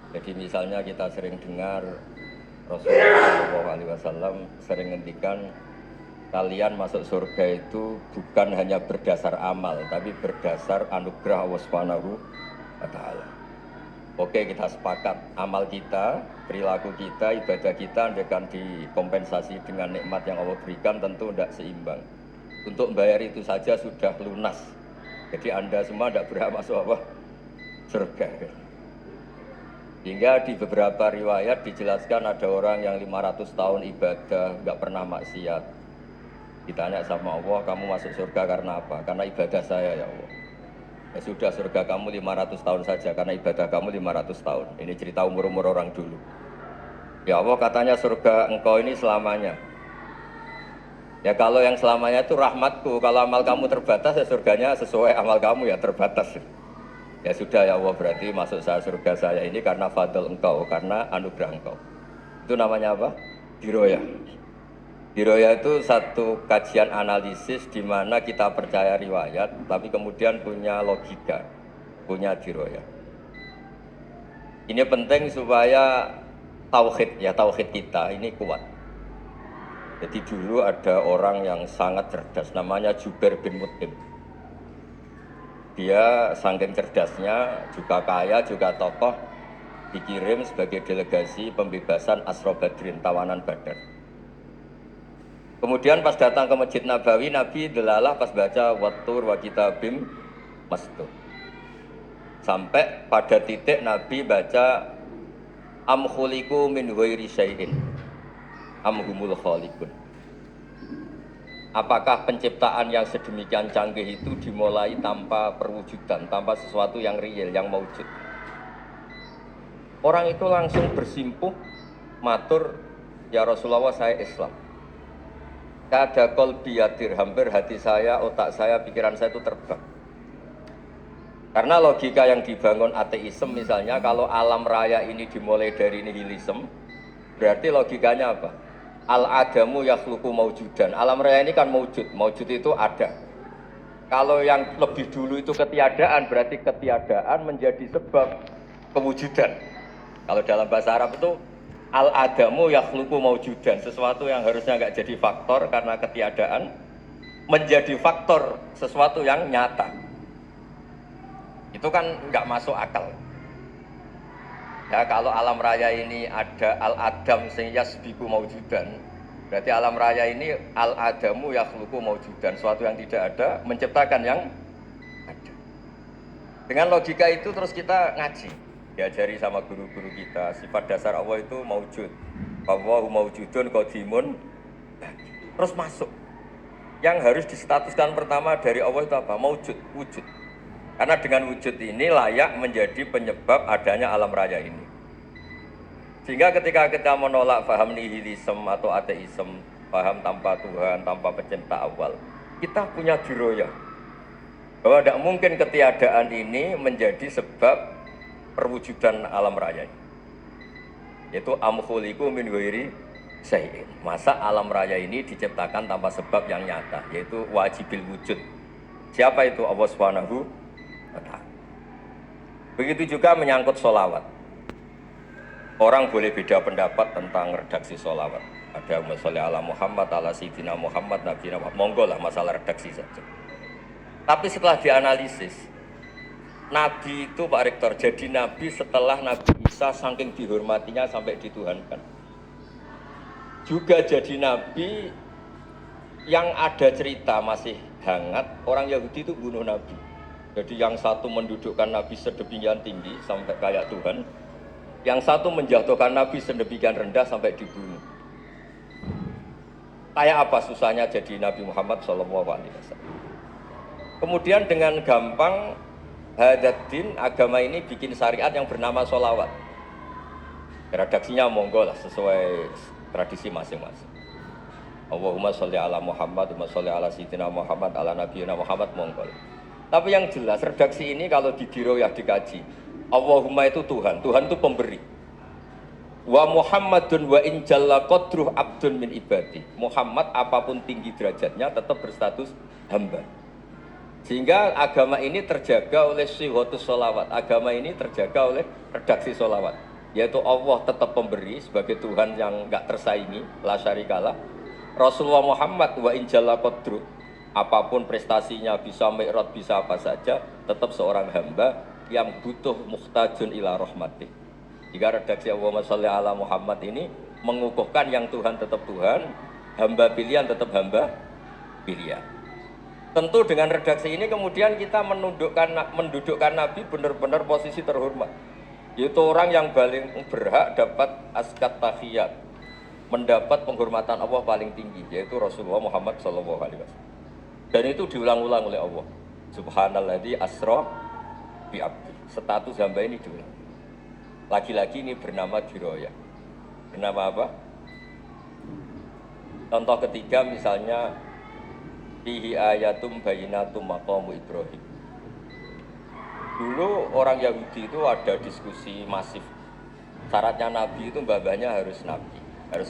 Jadi misalnya kita sering dengar Rasulullah SAW sering ngendikan kalian masuk surga itu bukan hanya berdasar amal, tapi berdasar anugerah Allah Subhanahu wa Ta'ala. Oke, kita sepakat amal kita, perilaku kita, ibadah kita akan dikompensasi dengan nikmat yang Allah berikan tentu tidak seimbang. Untuk membayar itu saja sudah lunas. Jadi Anda semua tidak berhak masuk apa? Surga. Hingga di beberapa riwayat dijelaskan ada orang yang 500 tahun ibadah, nggak pernah maksiat. Ditanya sama Allah, kamu masuk surga karena apa? Karena ibadah saya ya Allah. Ya sudah, surga kamu 500 tahun saja karena ibadah kamu 500 tahun. Ini cerita umur-umur orang dulu. Ya Allah, katanya surga engkau ini selamanya. Ya kalau yang selamanya itu rahmatku, kalau amal kamu terbatas ya surganya sesuai amal kamu ya terbatas. Ya sudah ya Allah, berarti masuk saya surga saya ini karena fadl engkau, karena anugerah engkau. Itu namanya apa? Diroya. Diroya itu satu kajian analisis di mana kita percaya riwayat, tapi kemudian punya logika, punya diroya. Ini penting supaya tauhid kita ini kuat. Jadi dulu ada orang yang sangat cerdas, namanya Jubair bin Mut'im. Dia saking cerdasnya, juga kaya, juga tokoh, dikirim sebagai delegasi pembebasan Asra Badrin, tawanan Badar. Kemudian pas datang ke Masjid Nabawi, Nabi delalah pas baca Wattur wa kitabim mastur. Sampai pada titik Nabi baca Am khuliqu min ghairi syai'in am humul khaliqun. Apakah penciptaan yang sedemikian canggih itu dimulai tanpa perwujudan, tanpa sesuatu yang real, yang maujud? Orang itu langsung bersimpuh, matur, ya Rasulullah saya Islam. Kada qalbi yatir, hampir hati saya, otak saya, pikiran saya itu terbang. Karena logika yang dibangun ateisme misalnya, kalau alam raya ini dimulai dari nihilisme, berarti logikanya apa? Al-adamu yakhluqu maujudan. Alam raya ini kan maujud. Maujud itu ada. Kalau yang lebih dulu itu ketiadaan, berarti ketiadaan menjadi sebab kewujudan. Kalau dalam bahasa Arab itu al-adamu yakhluqu maujudan. Sesuatu yang harusnya nggak jadi faktor karena ketiadaan menjadi faktor sesuatu yang nyata. Itu kan nggak masuk akal. Ya kalau alam raya ini ada al-adam sehingga yasbiqu maujudan, berarti alam raya ini al-adamu yakhluqu maujudan, sesuatu yang tidak ada menciptakan yang ada. Dengan logika itu terus kita ngaji, diajari sama guru-guru kita, sifat dasar Allah itu maujud. Wallahu maujudun qadimun. Terus masuk. Yang harus distatuskan pertama dari Allah itu apa? Maujud, wujud. Karena dengan wujud ini layak menjadi penyebab adanya alam raya ini. Sehingga ketika kita menolak paham nihilisme atau ateisme, paham tanpa Tuhan, tanpa pencipta awal, kita punya diroya. Bahwa tidak mungkin ketiadaan ini menjadi sebab perwujudan alam raya ini. Yaitu am khuliqu min ghairi syai'in. Masa alam raya ini diciptakan tanpa sebab yang nyata, yaitu wajibil wujud. Siapa itu? Allah Subhanahu. Begitu juga menyangkut sholawat. Orang boleh beda pendapat tentang redaksi sholawat. Ada sholli ala Muhammad, ala Sayyidina Muhammad, Nabi Muhammad. Monggo lah masalah redaksi saja. Tapi setelah dianalisis, Nabi itu Pak Rektor jadi Nabi setelah Nabi Isa saking dihormatinya sampai dituhankan. Juga jadi Nabi yang ada cerita masih hangat, orang Yahudi itu bunuh Nabi. Jadi yang satu mendudukkan Nabi sedemikian tinggi sampai kayak Tuhan, yang satu menjatuhkan Nabi sedemikian rendah sampai dibunuh. Kayak apa susahnya jadi Nabi Muhammad SAW. Kemudian dengan gampang Hadaddin agama ini bikin syariat yang bernama sholawat. Redaksinya monggo lah sesuai tradisi masing-masing. Allahumma sholli ala Muhammad, Allahumma sholli ala Sayyidina Muhammad, ala Nabiyina Muhammad, monggo. Tapi yang jelas redaksi ini kalau di diroyah dikaji, Allahumma itu Tuhan, Tuhan itu pemberi. Wa Muhammadun wa in jalla qadruh abdun min ibadi. Muhammad apapun tinggi derajatnya tetap berstatus hamba. Sehingga agama ini terjaga oleh syihotus sholawat. Agama ini terjaga oleh redaksi sholawat. yaitu Allah tetap pemberi sebagai Tuhan yang nggak tersaingi, la syarikalah. Rasulullah Muhammad wa injalla qadru, apapun prestasinya, bisa mi'raj, bisa apa saja, tetap seorang hamba yang butuh muhtajun ila rahmati. Jika redaksi Allahumma sholli ala Muhammad ini mengukuhkan yang Tuhan tetap Tuhan, hamba pilihan tetap hamba pilihan. Tentu dengan redaksi ini kemudian kita mendudukkan Nabi benar-benar posisi terhormat, yaitu orang yang paling berhak dapat askat tahiyat, mendapat penghormatan Allah paling tinggi, yaitu Rasulullah Muhammad SAW. Dan itu diulang-ulang oleh Allah. Subhanalladzi asra bi abdi. Status hamba ini diulang. Lagi-lagi ini bernama diroyah. Bernama apa? Contoh ketiga misalnya fihi ayatum bayinatum maqamu Ibrahim. Dulu orang Yahudi itu ada diskusi masif. Syaratnya Nabi itu mbah-mbahnya harus Nabi, harus